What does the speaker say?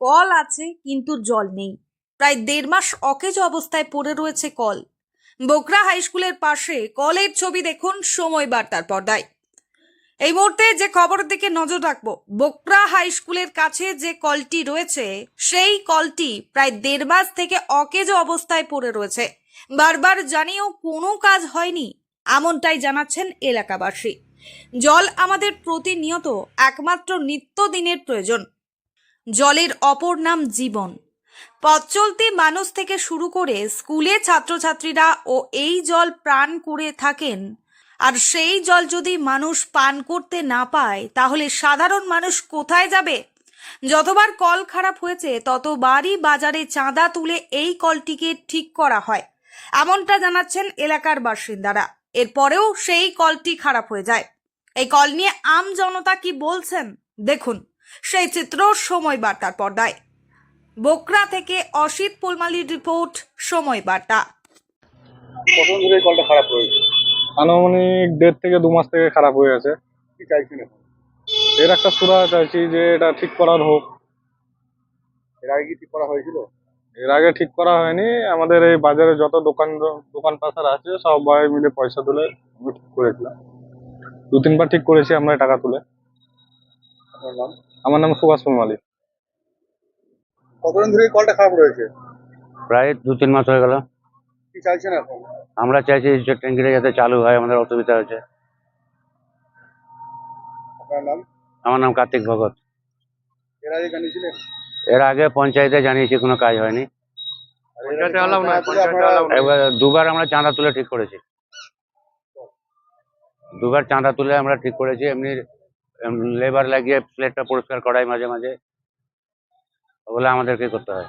Call আছে কিন্তু জল নেই। প্রায় 1.5 মাস অকেজো অবস্থায় পড়ে রয়েছে কল। বোকরা হাই স্কুলের পাশে কলের ছবি দেখুন সময় বার্তার পর্দায়। এই মুহূর্তে যে খবরের দিকে নজর রাখবো, বোকরা হাই স্কুলের কাছে যে কলটি রয়েছে সেই কলটি প্রায় 1.5 মাস থেকে অকেজো অবস্থায় পড়ে রয়েছে। বারবার জানিয়েও কোনো কাজ হয়নি, এমনটাই জানাচ্ছেন এলাকাবাসী। জল আমাদের প্রতিনিয়ত একমাত্র নিত্যদিনের প্রয়োজন। জলের অপর নাম জীবন। পথ চলতি মানুষ থেকে শুরু করে স্কুলে ছাত্রছাত্রীরা ও এই জল প্রাণ করে থাকেন। আর সেই জল যদি মানুষ পান করতে না পায় তাহলে সাধারণ মানুষ কোথায় যাবে? যতবার কল খারাপ হয়েছে ততবারই বাজারে চাঁদা তুলে এই কলটিকে ঠিক করা হয়, এমনটা জানাচ্ছেন এলাকার বাসিন্দারা। এরপরেও সেই কলটি খারাপ হয়ে যায়। এই কল নিয়ে আম জনতা কি বলছেন দেখুন সেই চিত্র সময় বার্তার পর্দায়। বোকরা থেকে অসিত পোলমালির রিপোর্ট, সময় বার্তা। কতদিন ধরে এই কলটা খারাপ রয়েছে? আনুমানিক 1.5 থেকে 2 মাস থেকে খারাপ হয়ে আছে। কি চাইছেন এখন? এর একটা সুরাহা চাইছি যে এটা ঠিক করার হোক। এর আগে কি ঠিক করা হয়েছিল? এর আগে ঠিক করা হয়নি। আমাদের এই বাজারে যত দোকান পাশার আছে সবাই মিলে পয়সা তুলে আমরা ঠিক করেছিলাম। 2-3 বার ঠিক করেছি আমরা টাকা তুলে। আপনার নাম? আমার নাম সুভাষ পোলমালি। কতদিন ধরে এই কলটা খারাপ রয়েছে? প্রায় 2-3 মাস হয়ে গেল। কি চাইছেন এখন? আমরা চাইছি যে ট্যাঙ্কিটা যাতে চালু হয়, আমাদের অসুবিধা হচ্ছে। আপনার নাম? আমার নাম কার্তিক ভগত। এর আগে জানিয়েছিলেন? এর আগে পঞ্চায়েতে জানিয়েছি, কোনো কাজ হয়নি। পঞ্চায়েতে allow নয়, পঞ্চায়েতে allow নয়। একবার 2বার আমরা চাঁদা তুলে ঠিক করেছি। 2বার চাঁদা তুলে আমরা ঠিক করেছি। এমনি লেবার লাগিয়ে প্লেটটা পরিষ্কার করাই মাঝে মাঝে, ওগুলো আমাদেরকে করতে হয়।